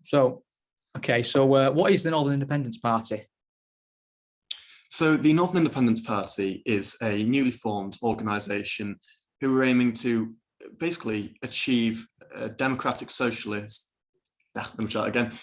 So, okay, so what is the Northern Independence Party? So the Northern Independence Party is a newly formed organisation who are aiming to basically achieve a democratic socialist. Let me try it again.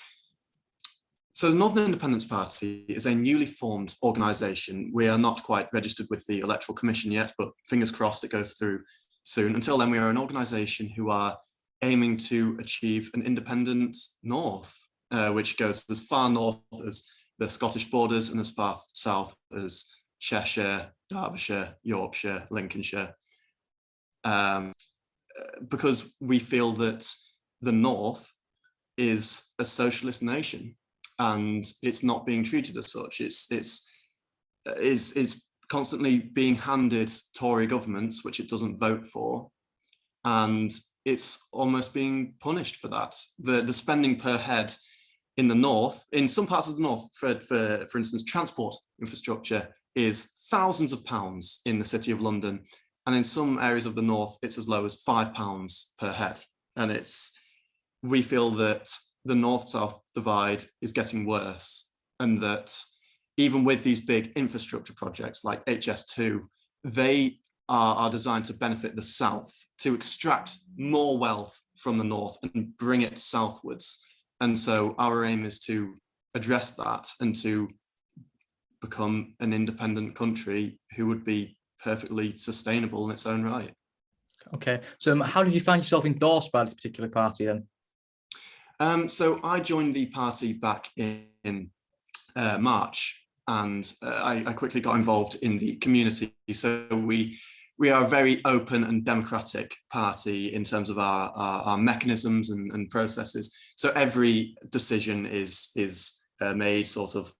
So the Northern Independence Party is a newly formed organisation. We are not quite registered with the Electoral Commission yet, but fingers crossed it goes through soon. Until then, we are an organisation who are aiming to achieve an independent North, which goes as far north as the Scottish borders and as far south as Cheshire, Derbyshire, Yorkshire, Lincolnshire. Because we feel that the North is a socialist nation and it's not being treated as such. It's constantly being handed Tory governments, which it doesn't vote for, and it's almost being punished for that. The spending per head in the North, in some parts of the North, for instance, transport infrastructure is thousands of pounds in the City of London. And in some areas of the North, it's as low as £5 per head. And we feel that the North-South divide is getting worse, and that even with these big infrastructure projects like HS2, they are designed to benefit the South, to extract more wealth from the North and bring it southwards. And so our aim is to address that and to become an independent country who would be perfectly sustainable in its own right. Okay, so how did you find yourself endorsed by this particular party then? So I joined the party back in March, and I quickly got involved in the community. So we are a very open and democratic party in terms of our mechanisms and processes. So every decision is made sort of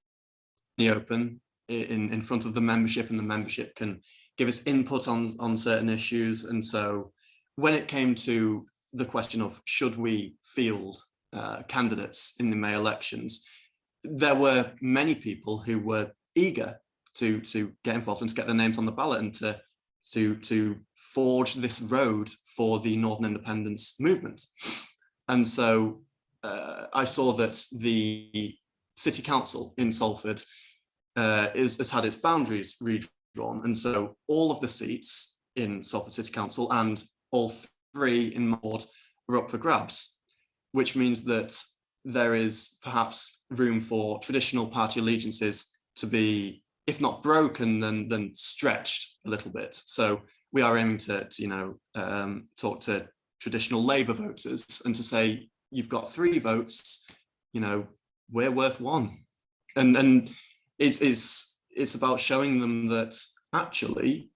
in the open in front of the membership, and the membership can give us input on certain issues. And so when it came to the question of should we field candidates in the May elections, there were many people who were eager to get involved and to get their names on the ballot and to forge this road for the Northern Independence movement. And so I saw that the City Council in Salford has had its boundaries redrawn. And so all of the seats in Salford City Council and all 3 in my ward are up for grabs, which means that there is perhaps room for traditional party allegiances to be, if not broken, then stretched a little bit. So we are aiming to talk to traditional Labour voters and to say, you've got 3 votes, we're worth 1. And it's about showing them that actually,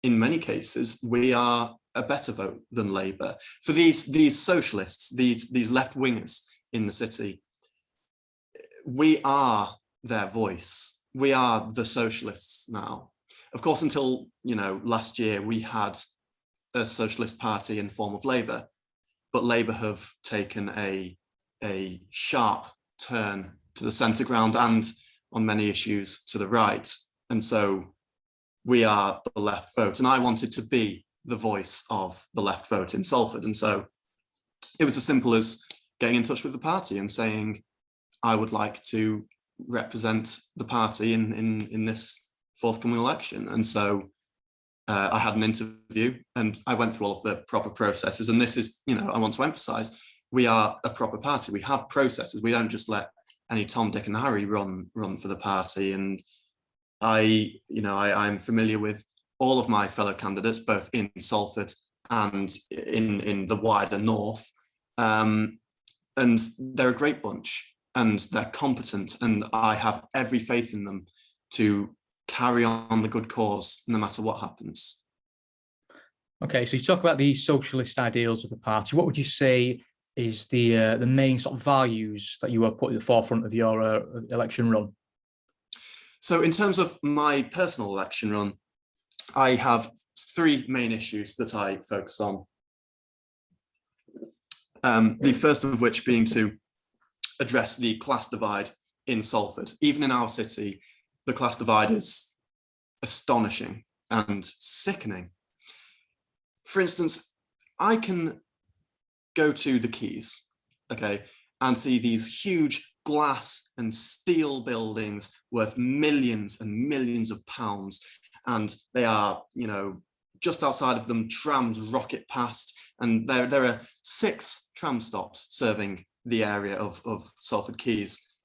in many cases, we are a better vote than Labour. For these socialists, these left-wingers in the city, we are their voice. We are the socialists now. Of course, until last year, we had a socialist party in the form of Labour, but Labour have taken a sharp turn to the centre ground and on many issues to the right. And so we are the left vote. And I wanted to be the voice of the left vote in Salford. And so it was as simple as getting in touch with the party and saying, I would like to represent the party in this forthcoming election. And so I had an interview and I went through all of the proper processes. And this is, I want to emphasize, we are a proper party. We have processes. We don't just let any Tom, Dick and Harry run for the party. And I'm familiar with all of my fellow candidates, both in Salford and in the wider North. And they're a great bunch and they're competent, and I have every faith in them to carry on the good cause no matter what happens. Okay, so you talk about the socialist ideals of the party. What would you say is the main sort of values that you were put at the forefront of your election run? So in terms of my personal election run, I have 3 main issues that I focus on. The first of which being to address the class divide in Salford. Even in our city, the class divide is astonishing and sickening. For instance, I can go to the Quays, okay, and see these huge glass and steel buildings worth millions and millions of pounds. And they are, just outside of them, trams rocket past. And there are 6 tram stops serving the area of Salford Quays.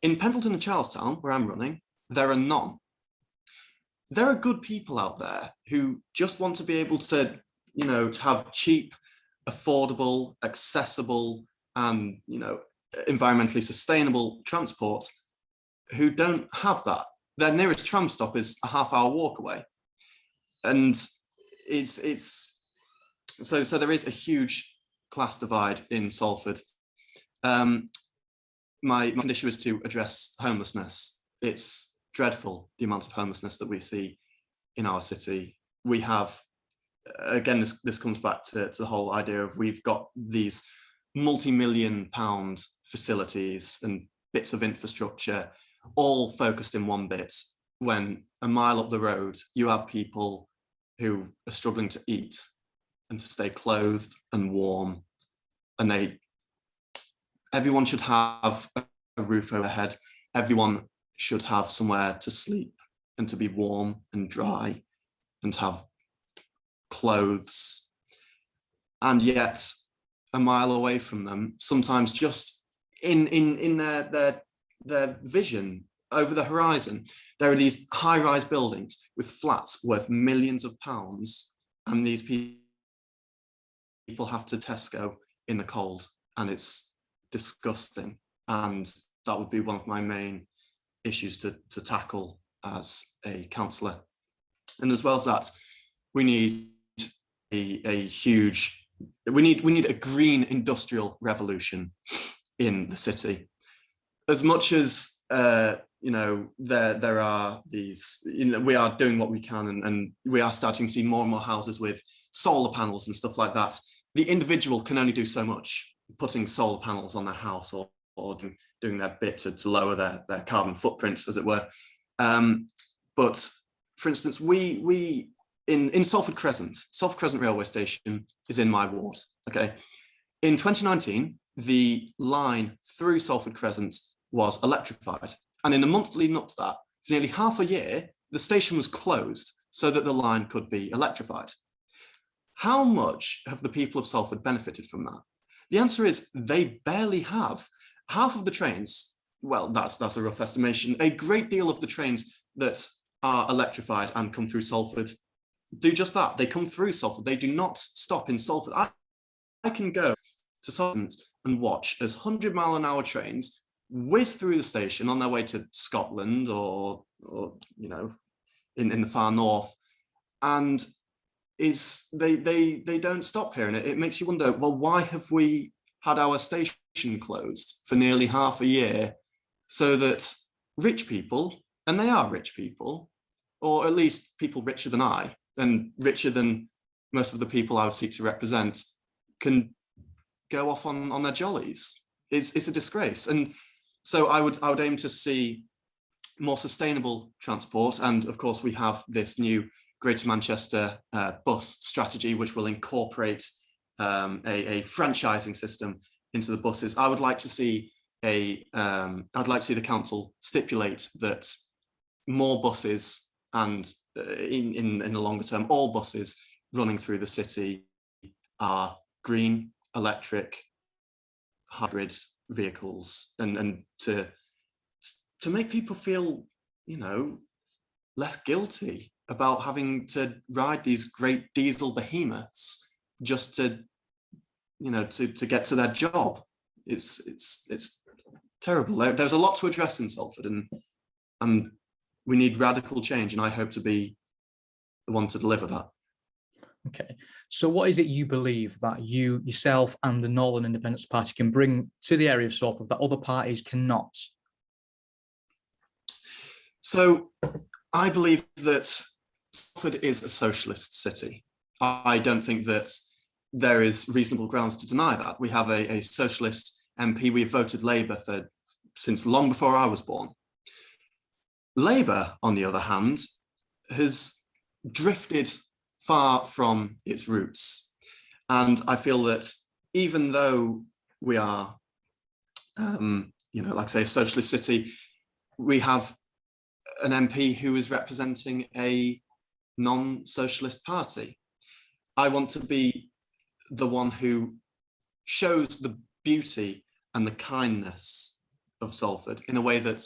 In Pendelton and Charlestown, where I'm running, there are none. There are good people out there who just want to be able to, to have cheap, affordable, accessible, and, environmentally sustainable transport, who don't have that. Their nearest tram stop is a half-hour walk away. And so there is a huge class divide in Salford. My issue is to address homelessness. It's dreadful, the amount of homelessness that we see in our city. We have, again, this comes back to the whole idea of we've got these multi-million pound facilities and bits of infrastructure all focused in one bit, when a mile up the road you have people who are struggling to eat and to stay clothed and warm, and everyone should have a roof overhead. Everyone should have somewhere to sleep and to be warm and dry and have clothes. And yet, a mile away from them, sometimes just in their vision over the horizon, there are these high-rise buildings with flats worth millions of pounds, and these people have to Tesco in the cold, and it's disgusting. And that would be one of my main issues to tackle as a councillor. And as well as that, we need we need a green industrial revolution in the city. As much as there are these, we are doing what we can, and we are starting to see more and more houses with solar panels and stuff like that. The individual can only do so much, putting solar panels on their house or doing their bit to lower their carbon footprint, as it were. But for instance, we in Salford Crescent railway station is in my ward. Okay, in 2019, the line through Salford Crescent was electrified, and in the month leading up to that, for nearly half a year, the station was closed so that the line could be electrified. How much have the people of Salford benefited from that? The answer is they barely have. Half of the trains, well, that's a rough estimation, a great deal of the trains that are electrified and come through Salford do just that. They come through Salford. They do not stop in Salford. I can go to Salford and watch as 100-mile-an-hour trains whiz through the station on their way to Scotland or in the far north, and they don't stop here. And it makes you wonder, well, why have we had our station closed for nearly half a year, so that rich people, and they are rich people, or at least people richer than I, and richer than most of the people I would seek to represent, can go off on their jollies? It's a disgrace. And so I would aim to see more sustainable transport. And of course, we have this new Greater Manchester bus strategy, which will incorporate a franchising system into the buses. I would like to see the council stipulate that more buses, and in the longer term, all buses running through the city are green, electric, hybrid vehicles, and to make people feel, less guilty about having to ride these great diesel behemoths just to get to their job. It's terrible. There's a lot to address in Salford, and we need radical change, and I hope to be the one to deliver that. Okay, so what is it you believe that you yourself and the Northern Independence Party can bring to the area of Salford that other parties cannot? So I believe that Salford is a socialist city. I don't think that there is reasonable grounds to deny that. We have a socialist MP. We've voted Labour since long before I was born. Labour, on the other hand, has drifted far from its roots. And I feel that even though we are like say a socialist city, we have an MP who is representing a non-socialist party. I want to be the one who shows the beauty and the kindness of Salford in a way that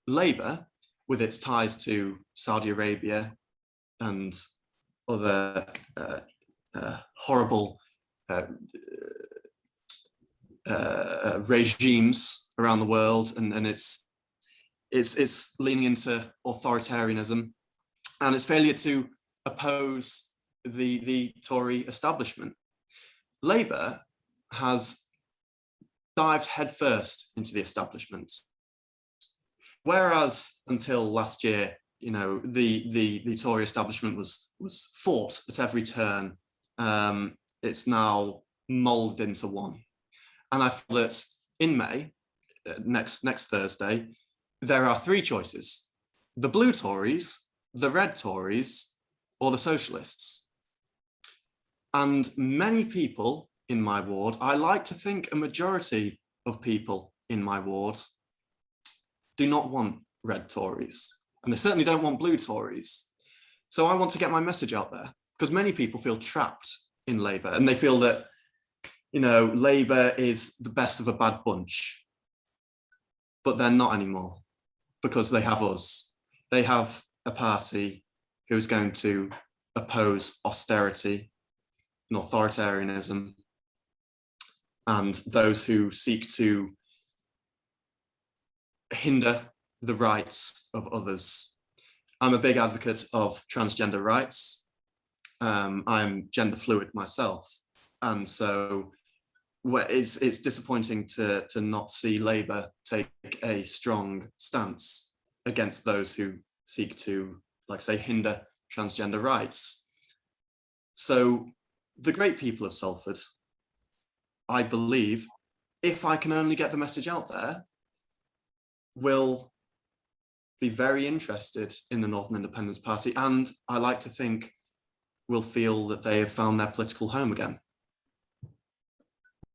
Labour, with its ties to Saudi Arabia and other horrible regimes around the world, and it's leaning into authoritarianism and its failure to oppose the Tory establishment. Labour has dived headfirst into the establishment, whereas until last year, the Tory establishment was fought at every turn. It's now moulded into one, and I feel that in May, next Thursday, there are three choices: the blue Tories, the red Tories, or the socialists. And many people in my ward, I like to think a majority of people in my ward, do not want red Tories, and they certainly don't want blue Tories. So I want to get my message out there, because many people feel trapped in Labour, and they feel that, Labour is the best of a bad bunch, but they're not anymore, because they have us. They have a party who is going to oppose austerity and authoritarianism, and those who seek to hinder the rights of others. I'm a big advocate of transgender rights. I'm gender fluid myself, and so it's disappointing to not see Labour take a strong stance against those who seek to, like say, hinder transgender rights. So the great people of Salford, I believe, if I can only get the message out there, will be very interested in the Northern Independence Party, and I like to think will feel that they have found their political home again.